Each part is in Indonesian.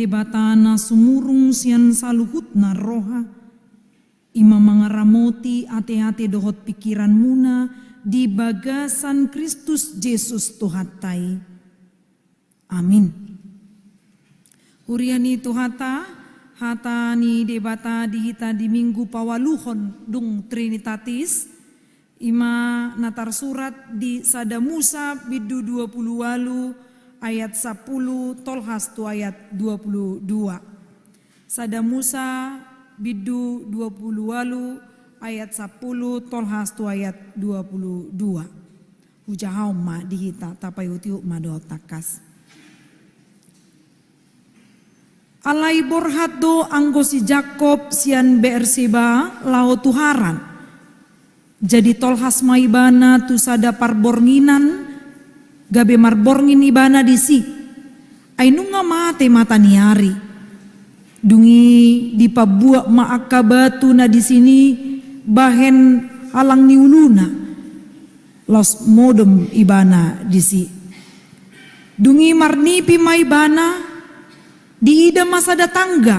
debatana sumurung sian saluhutna roha. Ima mangaramoti ate-ate dohot pikiran muna di bagasan Kristus Yesus Tuhatai. Amin. Huriani Tuhata, hata ni debata dihita di minggu pawaluhon dung Trinitatis. Ima natar surat di Sada Musa bidu 20 walu ayat 10 tolhas tu ayat 22. Sada Musa bidu 20 walu ayat 10 tolhas tu ayat 22. Hujahau ma dihita tapai utiu ma do takas. Alai borhat do anggo si Jakob sian Beerseba lao tuharan. Jadi tolhas maibana tu sada parbornginan gabe marborngin ibana disi. Ainunga mate mata niari. Dungi di pabuak maaka batu na di sini bahen halang niuluna. Los modem ibana disi. Dungi marnipi maibana di ida masa datangga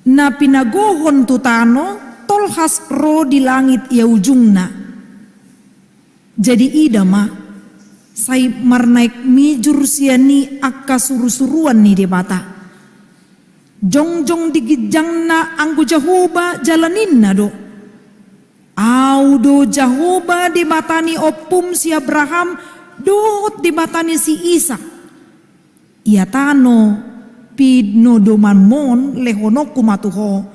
na pinagohon tutano tolhas ro di langit ia ujungna. Jadi ida ma say marnaik mijur siani akka suru-suruan ni debata. Jongjong digijangna anggo Jahoba jalaninna do. Audo Jahoba debatani opum si Abraham dot debatani si Isa. Ia tano pidno doman mon lehonoku matuho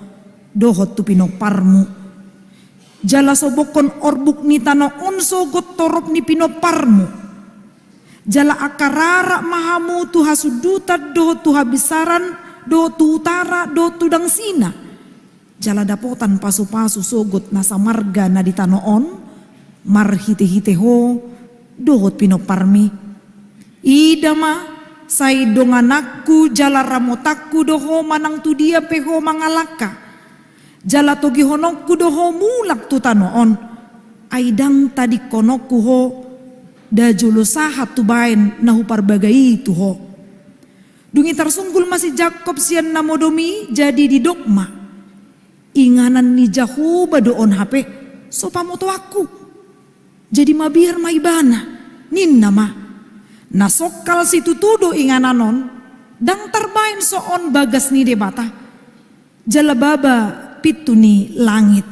dohot tu pinoparmu. Jala sobokon orbuk ni tano onso got torop ni pinoparmu. Jala akarara mahamu tu hasuduta dohot tu habisaran dohot tu utara dohot tu dangsina. Jala dapotan pasu-pasu sogot nasa marga na di tanoon marhite-hite ho dohot pinoparmi. Ida ma say donganakku jala ramotakku doho manang tu dia peho mangalaka. Jala togi honokku doho mulak tu tanoon. Aidang tadi konokku ho dajulo sahat tu bain nahu parbagai tu ho. Dungi tersunggul masih Jakob sian namodomi jadi di dogma. Inganan ni Jahoba doon hape sopamoto aku. Jadi mabir maibana ninna ma. Nasokal situ tudo ingananon dang terbain soon bagas ni debata. Jala baba pitu ni langit.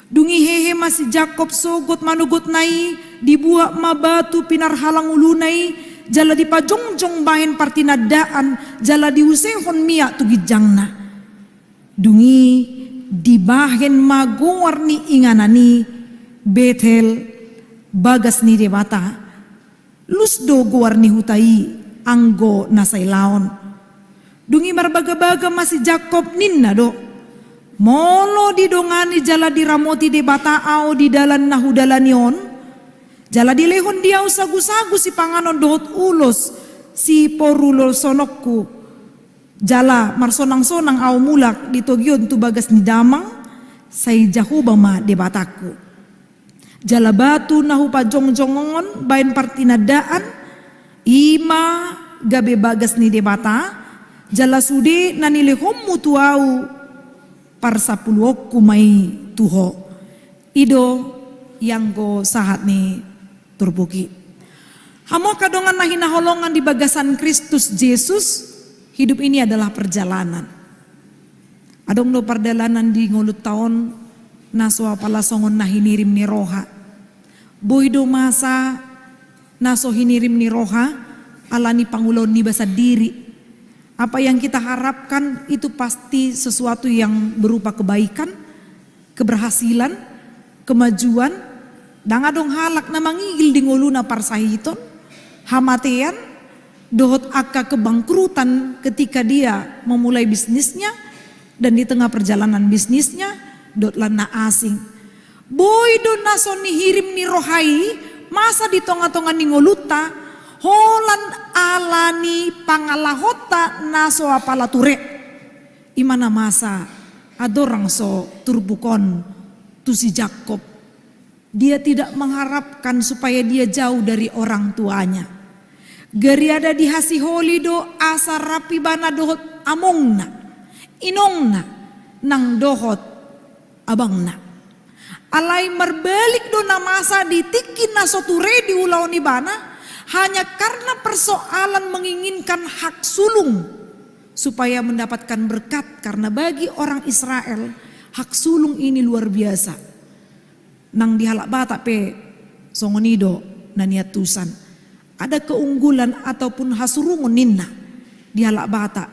Dungi hehe masih Jakob sogot manugot nai dibuat mabatu pinar halang ulunai. Jala dipajongjong bahen partinadaan jala diusehon mia tu gijangna. Dungi dibahen maguar ni inganani Bethel bagas ni debata. Lusdo guar ni hutai anggo nasay laon. Dungi marbaga-baga masih Jakob ninna do. Molo didongani jala diramoti debata au di dalan nahudalanion. Jala dilehon dia usagu-sagu si panganon dohot ulos si porulo sonokku. Jala marsonang-sonang au mulak ditogyon tu bagas ni damang say Jahoba ma debataku. Jala batu nahu pajong-jongon bain partinadaan ima gabe bagas ni debata. Jala sude nanilehom mutuau parsapuluokku mai tuho. Ido yang go sahat ni turbuki. Hamo kadongan nahi naholongan di bagasan Kristus Yesus. Hidup ini adalah perjalanan. Adong do perjalanan di ngulut tahun naso apala songon nahinirim ni roha. Boydo masa naso hinirim ni roha alani pangulon ni basa diri. Apa yang kita harapkan itu pasti sesuatu yang berupa kebaikan, keberhasilan, kemajuan. Dangadong halak na mangigil di nguluna parsahiton, hamatean, dohot akka kebangkrutan ketika dia memulai bisnisnya dan di tengah perjalanan bisnisnya dot lana asing. Boy do naso ni hirim ni rohai masa di tonga-tonga ni ngoluta holan alani pangalahota naso apala ture. Imana masa adorang so turbukon tu si Jakob. Dia tidak mengharapkan supaya dia jauh dari orang tuanya. Geriada di hasiholi do asa rapi bana dohot amongna, inongna nang dohot abangna. Alai merbalik do namasa ditikin na soture di ulau ni bana hanya karena persoalan menginginkan hak sulung supaya mendapatkan berkat, karena bagi orang Israel hak sulung ini luar biasa. Nang dihalak bata pe songonido naniatusan ada keunggulan ataupun hasurungun ninna dihalak bata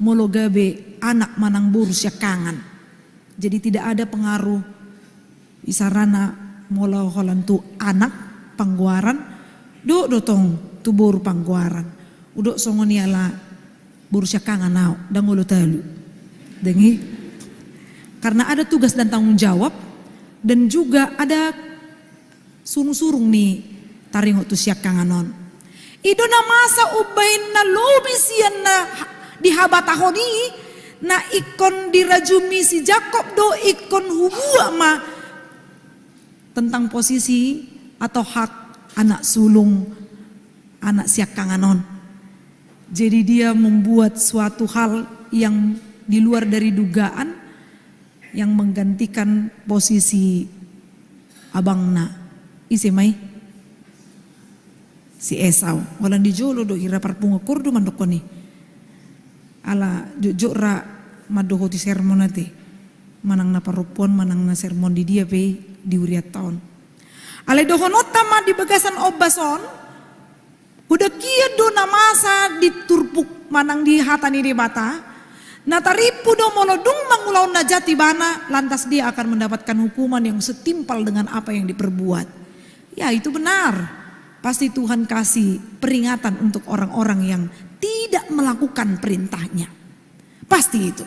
molo gabe anak manang burus ya kangan. Jadi tidak ada pengaruh isarana molo holantu anak pangguaran do dotong tubur pangguaran udok songoniala burus ya kangan nao dangolo talu dengi, karena ada tugas dan tanggung jawab dan juga ada surung-surung nih taringo tu siak kanganon. Ido na masa ubain na lobisian na dihabatahoni na ikon dirajumi si Jakob do ikon hubua ma tentang posisi atau hak anak sulung anak siak kanganon. Jadi dia membuat suatu hal yang di luar dari dugaan yang menggantikan posisi abangna isemai si Esau. Walan di jolo do ira parpunga kurdo mandokoni ala jojora madoho ti sermon ate manang na parupon manang na sermon di dia pe di uriat tahun ale dohonota ma di bagasan obason udah kia do namasa diturpuk manang di hatani di bata nataripu do molodung mangulaw na jati bana, lantas dia akan mendapatkan hukuman yang setimpal dengan apa yang diperbuat. Ya itu benar. Pasti Tuhan kasih peringatan untuk orang-orang yang tidak melakukan perintahnya. Pasti itu.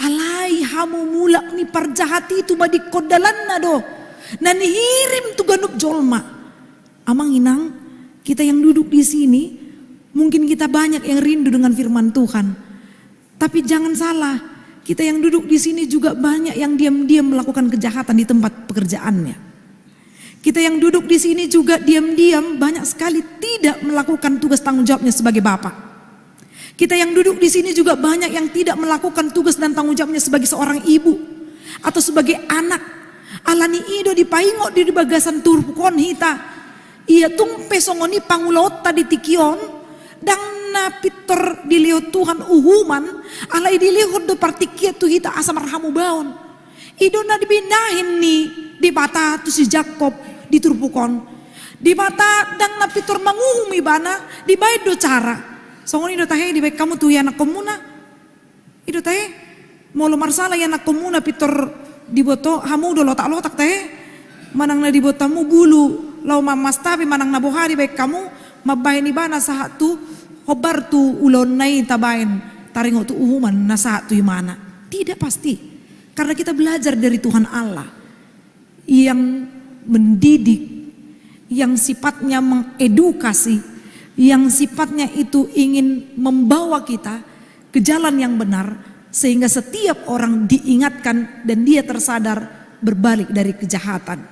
Alai hamu mulak ni parjahati itu badi kodalan na do. Nani hirim tu ganup jolma. Amang inang, kita yang duduk di sini, mungkin kita banyak yang rindu dengan firman Tuhan. Tapi jangan salah, kita yang duduk di sini juga banyak yang diam-diam melakukan kejahatan di tempat pekerjaannya. Kita yang duduk di sini juga diam-diam banyak sekali tidak melakukan tugas tanggung jawabnya sebagai bapak. Kita yang duduk di sini juga banyak yang tidak melakukan tugas dan tanggung jawabnya sebagai seorang ibu atau sebagai anak. Alani ido di paingo di bagasan turpukon hita. Ia tumpe songoni pangulota di tikion dang na pitor dilihat Tuhan uhuman alai dilihat do partikia tu hita asam rahamu baon. Ido na dibinahin ni di bata tu si Jakob di turpukon. Di bata dang na pitor manguhumi bana di bait do cara. Songoni do tahe di bait kamu tu anak komuna. Ido tahe molo marsala anak komuna pitor di boto hamu do lotak-lotak tahe. Manang na di botamu bulu lau mamas tapi manang na bohari baik kamu mabay ni bana sahat tu hobar tu ulon nai tabain taringo tu uhuman na sahat tu imana. Tidak pasti. Karena kita belajar dari Tuhan Allah yang mendidik, yang sifatnya mengedukasi, yang sifatnya itu ingin membawa kita ke jalan yang benar sehingga setiap orang diingatkan dan dia tersadar berbalik dari kejahatan.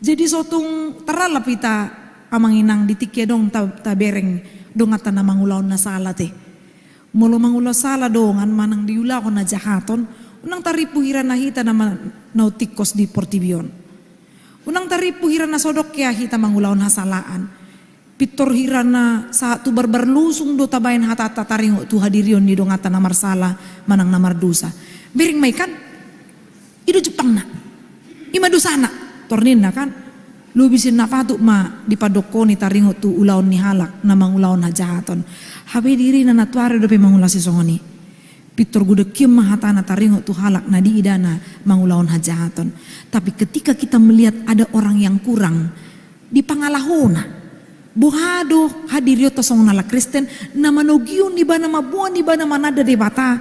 Jadi sotung teralap kita amanginang ditikya dong tabereng dong ata na mangulaw na sala te. Molo mangulaw sala dongan manang diulaw na jahaton unang taripu hira na hita na nautikos di Portibion. Unang taripu hira na sodok kaya hita mangulaw na salaan. Pitor hira na sa tu barbarlusung do tabayan hatata taringo tu hadirion ni dong ata na marsala manang na mardusa. Bering may kan ido Jepang na ima dosana tornin na kan lubisin na patuk ma di padokoni taringo tu ulaon ni halak na mangulaon na jahaton. Habe diri na natuare do pe mangula si songoni. Pitor gude kim mahatana taringo tu halak na di idana mangulaon hajahaton. Tapi ketika kita melihat ada orang yang kurang di pangalahona bohado hadirio to song nala Kristen na manogion di bana mabuan di bana manada de bata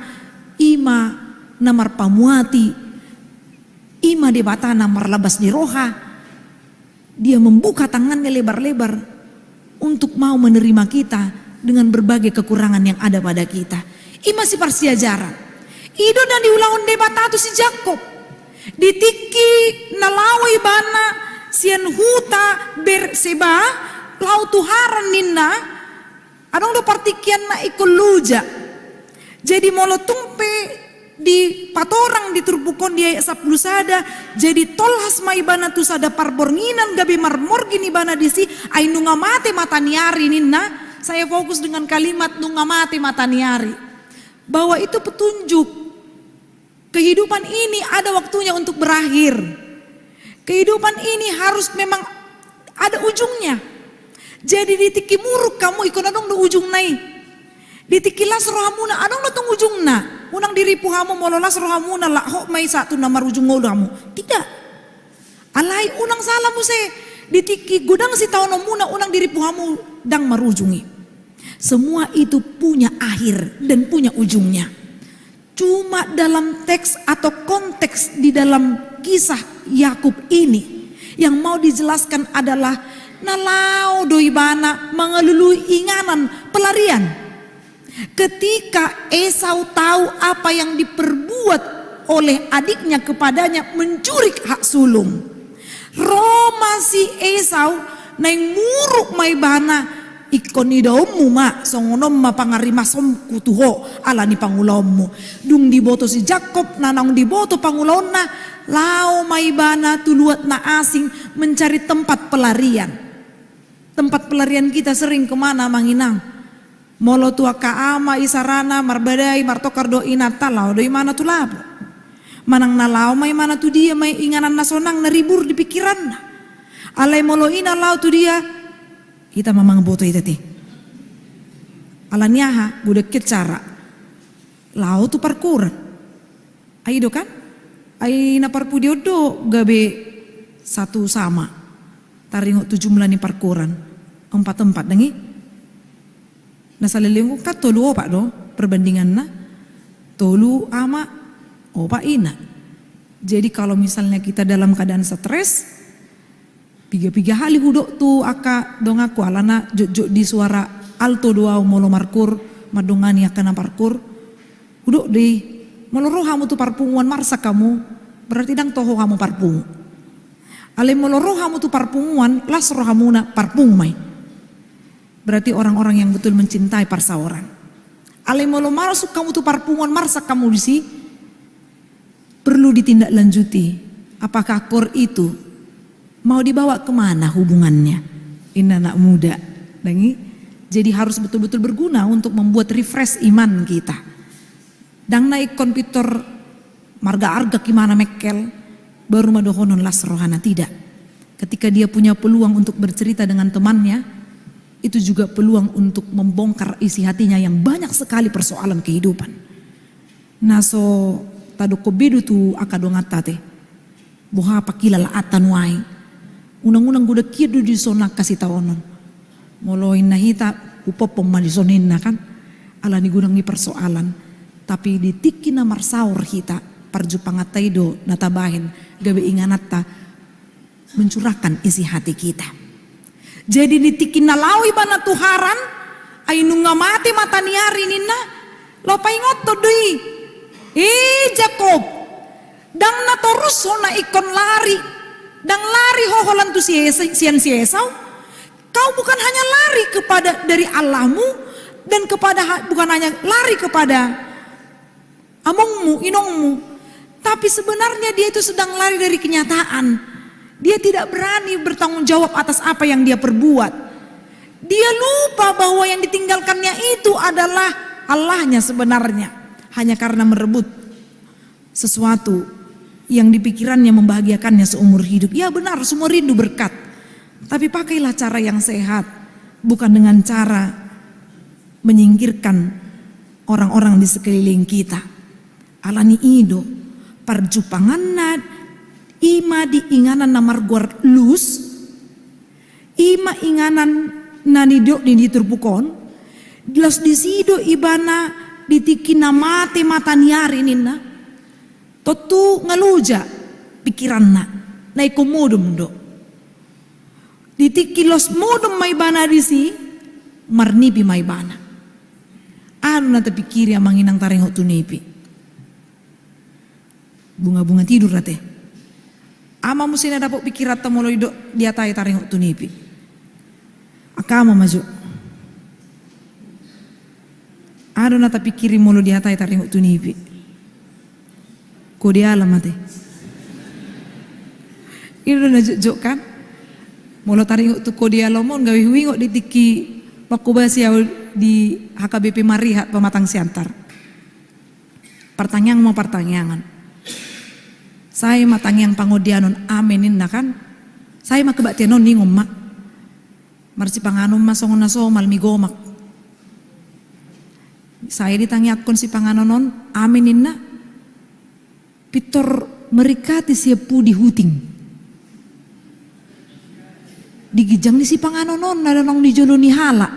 ima namar pamuati ima de bata namar labas di roha. Dia membuka tangannya lebar-lebar untuk mau menerima kita dengan berbagai kekurangan yang ada pada kita. Ima si parsiajaran. Ido dan diulaon de bata tu si Jakob. Ditiki nalawai bana sian huta berseba lau tuharan ninna Adong do partikian na ikuluja. Jadi molo tumpe di patorang di turbukon dia saplu sada. Jadi tolhas mai bana tu sada parbornginan gabi marmor gini bana disi. Ay nunga mate mataniari ninna. Saya fokus dengan kalimat nunga mate mataniari. Bahwa itu petunjuk. Kehidupan ini ada waktunya untuk berakhir. Kehidupan ini harus memang ada ujungnya. Jadi ditiki muruk kamu ikon adong do ujung nai. Ditiki las rohamuna adong do tong ujung na. Unang diripu hamu mololas rohamuna la hok mai satu nama ujung ngodamu. Tidak. Alai unang salah mu se. Ditiki gudang si tahun muna unang diripu hamu dang marujungi. Semua itu punya akhir dan punya ujungnya. Cuma dalam teks atau konteks di dalam kisah Yakub ini yang mau dijelaskan adalah nalau doi bana mengelului inganan pelarian. Ketika Esau tahu apa yang diperbuat oleh adiknya kepadanya mencuri hak sulung. Roma si Esau naing muruk mai bana ikon idommu ma songonom ma pangarima somku tuho ala ni pangulommu dung diboto si Jakob nanang diboto pangulonna lao maibana tuluat na asing mencari tempat pelarian kita sering kemana manginang molo tua kaama isarana marbadai martokar do inata lao do mana tu labo manang nalao mai mana tu dia mai inganan nasonang naribur di pikiran alai molo ina lao tu dia kita mamang boto itu ti. Alanyaha gudek kecara. Lau tu parkuran. Ai do kan? Ai na parpu diodo gabe satu sama. Taringo 7 melani parkuran. 4 dengi. Nasalilingko ka tolu opa do perbandingan na. Tolu ama opa ina. Jadi kalau misalnya kita dalam keadaan stres, piga hali hudok tu aka dong aku alana jok di suara alto doa molo markur madongani akan parkur hudok di molo rohamu tu parpunguan marsa kamu berarti dang toho kamu parpung ale molo rohamu tu parpunguan las rohamu na parpung mai berarti orang-orang yang betul mencintai parsa orang ale molo masuk kamu tu parpunguan marsa kamu disi perlu ditindaklanjuti apakah kor itu mau dibawa kemana hubungannya? Ini anak muda. Jadi harus betul-betul berguna untuk membuat refresh iman kita. Dang naik komputer marga-arga gimana mekel baru madohonon las rohana tidak. Ketika dia punya peluang untuk bercerita dengan temannya, itu juga peluang untuk membongkar isi hatinya yang banyak sekali persoalan kehidupan. Naso tado kobedu tu akadongata teh. Boha pakila la atanwai. Unang-unang guda kidu di sona kasih taonon. Moloin nahita upopong malisonin na kan. Ala ni gudang ni persoalan. Tapi ditiki na marsaur hita. Parjupangatay do natabahin. Gabi inganata. Mencurahkan isi hati kita. Jadi ditiki na lawi ba na tuharan. Ay nunga mati mata niari nina. Lopay ngoto dui. Jacob. Dang na torus na ikon lari. Dan lari hoholan tu sian si Esau. Kau bukan hanya lari kepada dari Allahmu dan bukan hanya lari kepada amongmu, inongmu, tapi sebenarnya dia itu sedang lari dari kenyataan. Dia tidak berani bertanggung jawab atas apa yang dia perbuat. Dia lupa bahwa yang ditinggalkannya itu adalah Allahnya sebenarnya, hanya karena merebut sesuatu yang dipikirannya membahagiakannya seumur hidup. Ya benar, semua rindu berkat. Tapi pakailah cara yang sehat. Bukan dengan cara menyingkirkan orang-orang di sekeliling kita. Alani ido, parjupanganna, ima di inganan namar guar lus, ima inganan nanidok di turpukon, jelas disido ibana ditikina mate mataniari nina, totu ngaluja pikiranna na ikomodum do ditikilos modum may bana disi marnipi may bana ano na tapikiri ang manginang taring tunipi bunga-bunga tidur rate ama mo sinadapok pikirat tamuloy do dia tayo taring tunipi akama maju Ado na tapi kirim mulu di hatai taringo tunipi. Ko di alam mate. Ilo na jok kan? Mulu taringo tu ko di alamon gawi huingo di tiki makubasi di HKBP Marihat Pematang Siantar. Pertanyaan mau pertanyaan. Saya matang yang pangodianon amenin na kan? Saya mak kebatianon ni ngomma. Marsi panganom masongon naso malmigomak. Saya ditanyakon si panganonon amenin na. Pitor merikati siapu di huting. Digijang ni si panganonon nadanong di jolo ni hala.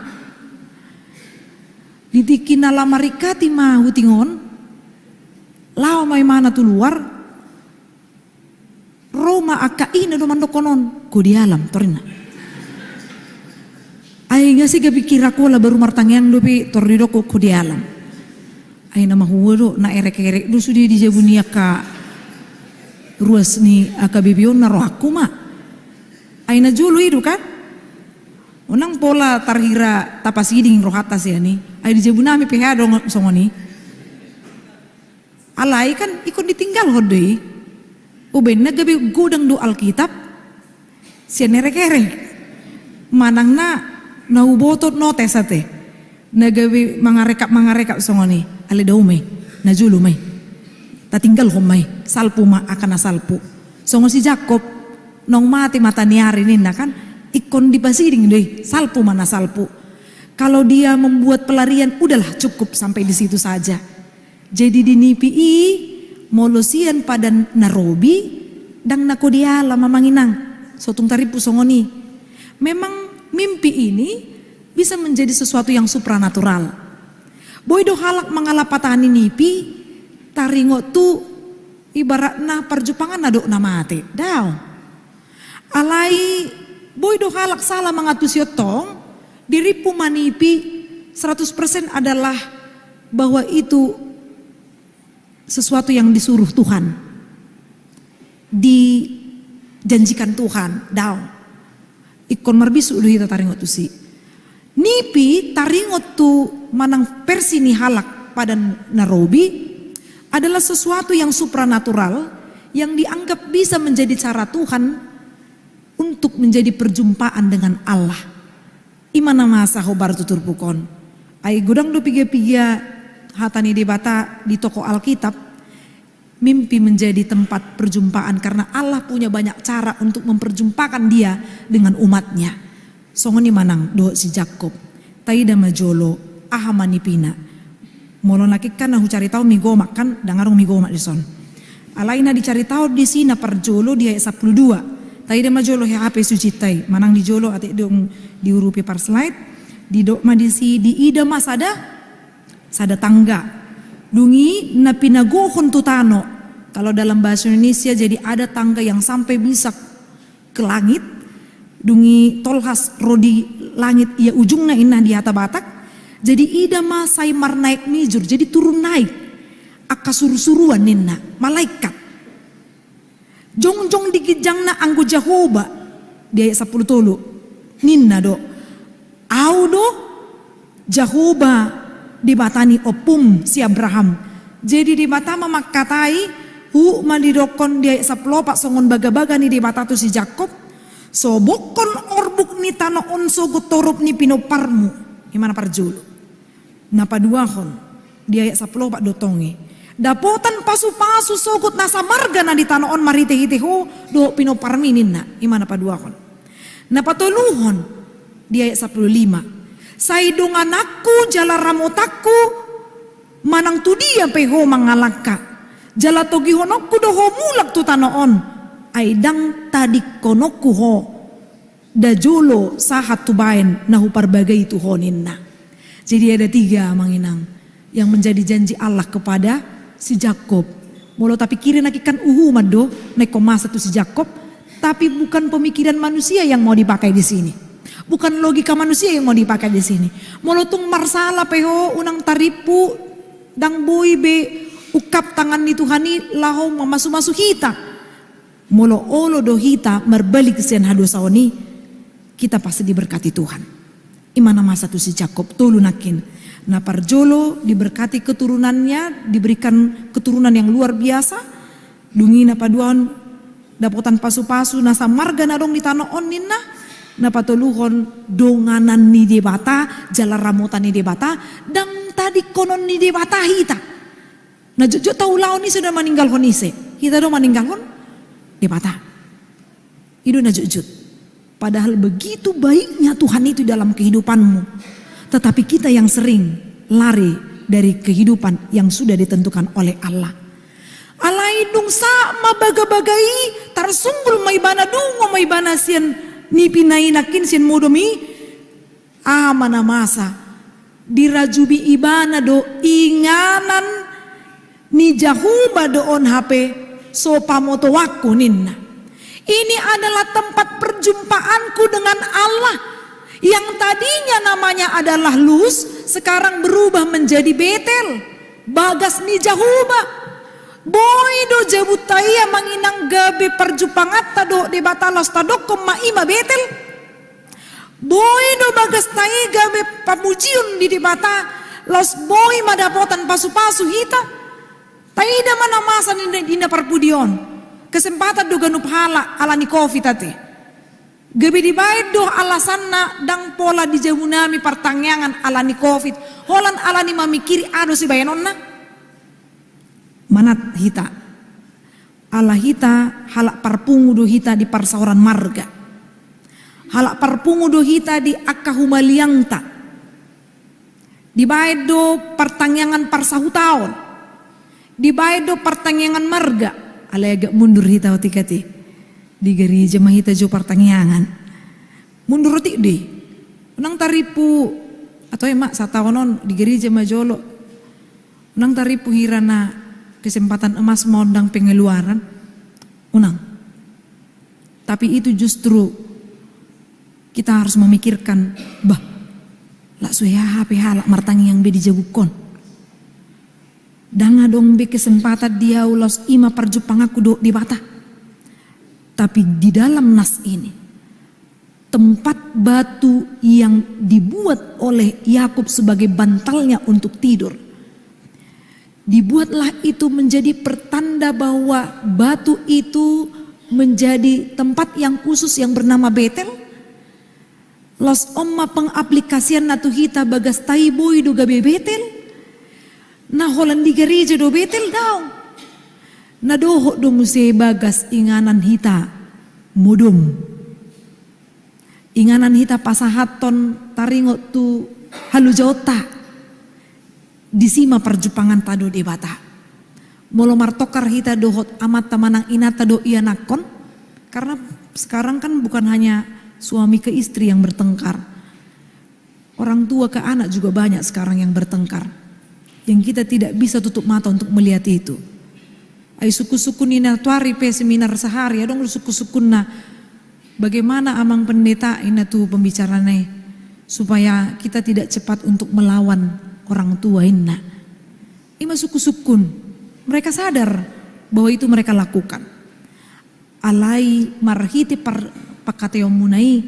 Ditikin nala marikati ma hutingon. Lawa may mana tu luar. Roma akain do mandokonon ko di alam torina. Ay nga si gabi kira ko la baru martangyang lupi torrido ko di alam. Ay na mahuwado na erek-erek do sudi di jabunia ka ruas ni akabibion na rohaku ma. Ay na julu itu kan. Unang pola tarhira tapasiding rohata siya ni. Ay di jabunami pehado songoni. Alay kan ikon ditinggal hodoi. Uben na gabi gudang do Alkitab. Siya nerek-erek. Manang na naubotot notes ate. Nagawi mangarekap songoni. Ali daw may. Najulo may. Tatinggal ko may. Salpo ma akan nasalpo. Songo si Jacob. Nong mati mata niari nina kan. Ikon dipasiding deh. Salpo mana salpo. Kalau dia membuat pelarian. Udahlah cukup sampai di situ saja. Jadi dinipi molosian pada narobi. Dang nakodiala mamanginang. Sotung taripu songoni. Memang mimpi ini bisa menjadi sesuatu yang supranatural. Boy do halak mangalapatani nipi taringo tu ibaratna perjupangan nadok na mate. Daw. Alai boy do halak salah mangatusiotong diripu manipi 100% adalah bahwa itu sesuatu yang disuruh Tuhan. Dijanjikan Tuhan. Daw. Ikon marbisu dulu kita taringot tu si. Nipi taringot tu manang versi ni halak pada narobi adalah sesuatu yang supranatural yang dianggap bisa menjadi cara Tuhan untuk menjadi perjumpaan dengan Allah. Imana masa hobar tutur pukon. Ai gudang do piga-piga hatani debata di toko Alkitab. Mimpi menjadi tempat perjumpaan karena Allah punya banyak cara untuk memperjumpakan dia dengan umatnya. Songoni manang do si Jacob. Taida majolo ahamanipina. Molo nakikan nahu cari tahu migomak kan dangarung migomak di son. Alaina dicari tahu di sini perjolo dia 12. Taida majolo he HP sucitai. Manang di jolo ate dong diurupi par slide. Di dok madisi di ida masada sada tangga. Dungi na pinagohon tutano. Kalau dalam bahasa Indonesia jadi ada tangga yang sampai bisa ke langit. Dungi tolhas rodi langit ia ujungnya inah di hata batak. Jadi ida ma saimar naik mijur. Jadi turun naik. Aka suruh-suruan ninna. Malaikat. Jong-jong dikijang na anggo Jahoba. Di ayat 10 tolu. Ninna do. Audo Jahoba dibatani opum si Abraham. Jadi di mata memakatai malidokon dia saplopak songon baga-baga ni di mata tu si Jacob. Sobokon orbuk ni tano onso gotorup ni pinoparmu. Gimana parjulu. Napa duahon dia saplopak dotongi. Dapotan pasu-pasu sogut nasa marga na di tano on marite-hiteho do pinoparmi ninna. Gimana paduahon. Napa toluhon dia 15. Saidungan aku jala ramotaku manang tu dia peho mangalaka. Jala togi honokku doho mulak tu tanoon. Aidang tadi konokku ho. Dajolo sahat tu bain nahu parbagai tu honinna. Jadi ada 3 manginang. Yang menjadi janji Allah kepada si Jacob. Molo tapi kira nakikan mado neko masa tu si Jacob. Tapi bukan pemikiran manusia yang mau dipakai di sini. Bukan logika manusia yang mau dipakai di sini. Molotung marsala peho unang taripu dang boy be ukap tangan ni Tuhani laho mamasu-masu hita. Molo olo do hita merbalik sen hado saoni kita pasti diberkati Tuhan. Imana masa tu si Jacob tulu nakin. Nah parjolo diberkati keturunannya, diberikan keturunan yang luar biasa. Dungi na paduan dapotan pasu-pasu nasa marga na dong di tanah on ninna. Na patuluhon donganan ni debata, jala ramutan ni debata, dan tadi konon ni debata hita. Nah jojo tahu laon ni sudah meninggal honise, hita do meninggal hon debata. Itu na jujut. Padahal begitu baiknya Tuhan itu dalam kehidupanmu. Tetapi kita yang sering lari dari kehidupan yang sudah ditentukan oleh Allah. Allah indung sama baga-bagai tarsunggul may bana dungo may bana sian ni pinainakin sian modomi mana masa dirajubi ibana do inganan ni jahuba doon hape so pamoto wako ninna. Ini adalah tempat perjumpaanku dengan Allah. Yang tadinya namanya adalah Luz, sekarang berubah menjadi Betel. Bagas ni Jahuba. Boy do jabutaya manginang gabe perjupangat tado de batalos tadok maima Betel. Boy do bagas tai gabe pamujiun di debata los boy madapotan pasu-pasu hita. Taida mana masa ninda parpudion. Kesempatan do ganup hala ala ni covid tati. Gabi dibayad doh alasanna dang pola di jahunami pertangyangan ala ni covid. Holan ala ni mamikiri ado si bayanonna. Manat hita. Ala hita halak parpungu do hita di parsauran marga. Halak parpungu do hita di akahumaliangta. Dibayad do pertangyangan parsahutaon. Dibayad do pertangyangan marga. Ala agak mundur hita otikati. Di gereja mahita jo pertangyangan mundur roti deh unang taripu atau emak satawonon di gereja majolo unang taripu hirana kesempatan emas mondang pengeluaran unang. Tapi itu justru kita harus memikirkan lah suya HP halak martangi yang be dijabukon danga dong be kesempatan dia ulos ima perjupang aku do di bata. Tapi di dalam nas ini tempat batu yang dibuat oleh Yakub sebagai bantalnya untuk tidur, dibuatlah itu menjadi pertanda bahwa batu itu menjadi tempat yang khusus yang bernama Betel. Los omma pengaplikasian natu hita bagas taiboy do gabe Betel. Nah holan di gereja do Betel daw. Nadoho do muse bagas inganan hita mudum. Inganan hita pasahaton taringot tu halujota. Disima perjupangan tado debata. Molo martokar hita dohot amat tamanang inata do iya nakon. Karena sekarang kan bukan hanya suami ke istri yang bertengkar. Orang tua ke anak juga banyak sekarang yang bertengkar. Yang kita tidak bisa tutup mata untuk melihat itu. Ay suku-suku nina tuari pe seminar sehari adong suku-suku na bagaimana amang pendeta ina tu pembicarane supaya kita tidak cepat untuk melawan orang tua inna. Ima suku-sukun mereka sadar bahwa itu mereka lakukan. Alai marhiti pakateo munai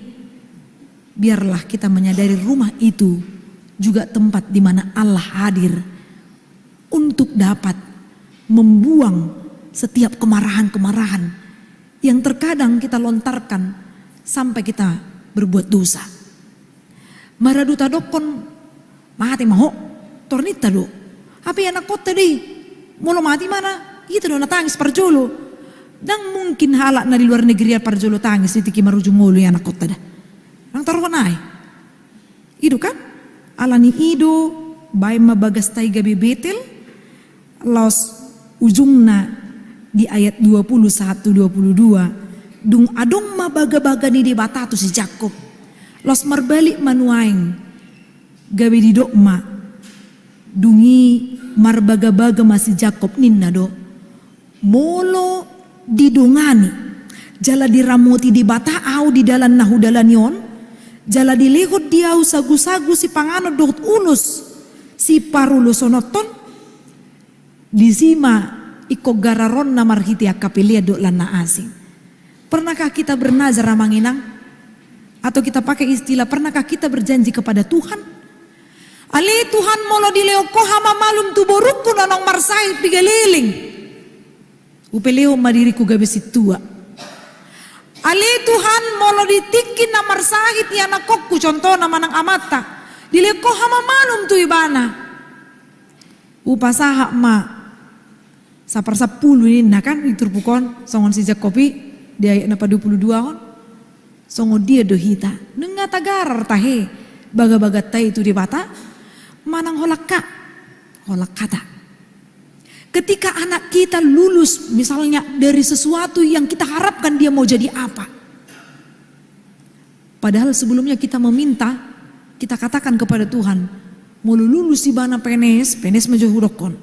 biarlah kita menyadari rumah itu juga tempat di mana Allah hadir untuk dapat membuang setiap kemarahan-kemarahan yang terkadang kita lontarkan sampai kita berbuat dosa. Maraduta dokon mati maho tornita do. Apa anak kota deh molo mati mana? Itu do natangis parjolo. Dan mungkin halak na di luar negeri parjolo tangis itiki marujung ngolo ya anak kota dah. Nang taruh naik. Itu kan? Alani ido bay mabagas tay gabi Betel los ujungna di ayat 21-22 dung adong mabaga-baga ni di batatu si Jakob los marbalik manuaing gawe di dokma dungi marbaga-baga masih Jakob ninna do molo didongani jala diramuti di bata au di dalan nahudalan yon jala dilehot diau sagu-sagu si pangano dot ulus si parulo sonoton disima iko gararon na marhiti akapilia do lana asing. Pernahkah kita bernazar manginang? Atau kita pakai istilah pernahkah kita berjanji kepada Tuhan? Ali Tuhan molo dileo ko hama malum tu borukku nanong marsahit pigaliling. Upeleo madiriku gabesi tua. Ali Tuhan molo ditikin na marsahit ya nakokku contoh na manang amata. Dileo ko hama malum tu ibana. Upasaha ma saparsapulu ini kan iturpukon songon sijak kopi dia ayat napa 22 kon. Songo dia dohita nenga tagarar tahe baga-baga tai itu di bata manang holak kata. Ketika anak kita lulus misalnya dari sesuatu yang kita harapkan dia mau jadi apa, padahal sebelumnya kita meminta, kita katakan kepada Tuhan mau lulus di bana penes menjohurokon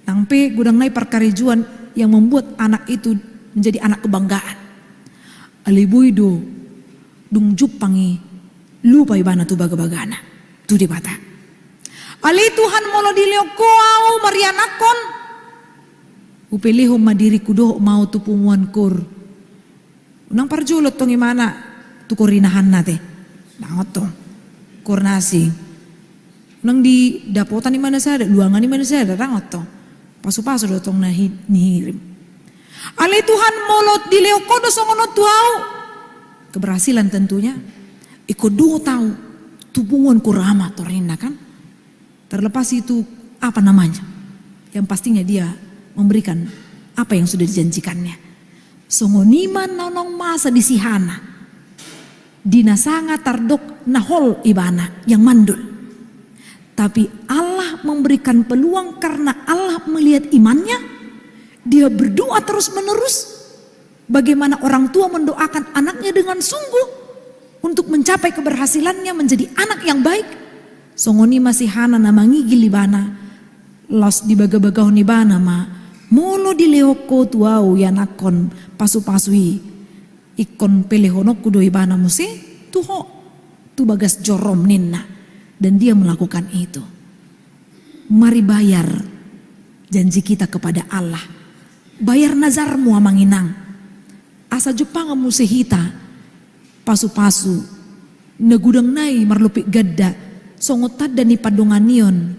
nampe gudang nai perkarijuan yang membuat anak itu menjadi anak kebanggaan. Alibuido dung jupangi lupa ibana tu baga-bagana tu di bata. Ali Tuhan molo dileo koau marianakon upeliho madiri kudo mau tu pumuan kur unang parjulot tong imana tu korinahan nate dangot tong kur nasi nang di dapotan imana saya ada luangan imana saya ada dangot tong pasu-pasu do tong nihirim. Ali Tuhan molot di leo kodo songono tuau keberhasilan tentunya iko duo tahu tubuhan kurama torina kan terlepas itu apa namanya yang pastinya dia memberikan apa yang sudah dijanjikannya songoniman nonong masa di sihana dina sangat tardok nahol ibana yang mandul tapi Allah memberikan peluang karena Allah melihat imannya. Dia berdoa terus menerus. Bagaimana orang tua mendoakan anaknya dengan sungguh untuk mencapai keberhasilannya menjadi anak yang baik. Songoni masih hana namangi gilibana. Los di baga-bagahon ibana ma. Molo di leoko tuau yanakon pasu-pasui. Ikon pelehonok kudo ibana muse. Tuho. Tu bagas jorom ninna. Dan dia melakukan itu. Mari bayar janji kita kepada Allah. Bayar nazarmu amanginang. Asa Jepang musehita pasu-pasu negudang nai marlupik gadda songotat dan ni padonganion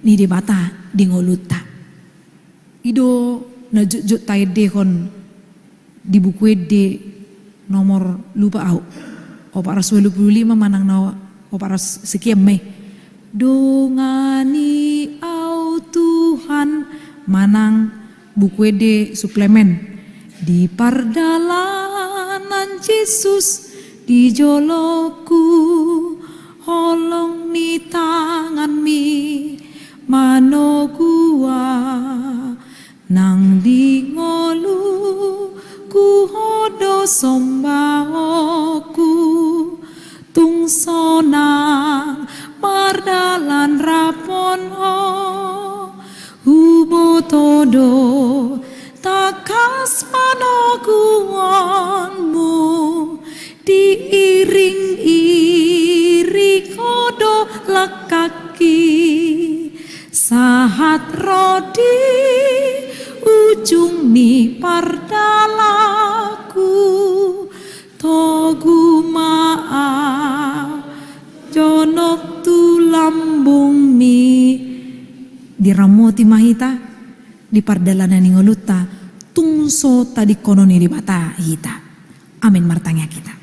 ni di bata di ngoluta. Ido najut tay dehon di buku de nomor lupa au. Oparas 25 manang nawa oparas sekian me. Dongani au Tuhan manang buku de suplemen di pardalanan Yesus di joloku holong ni tangan mi mano gua nang di ngolu ku hodo sombaoku tung sonang pardalan rapon hubo todo takas panoguanmu diiring-iri kodo lakaki sahat rodi ujung ni pardalaku togu maa jonok tu lambung mi diramoti mahita di pardalanan ngoluta tungso tadi kononi di bata hita. Amin martanya kita.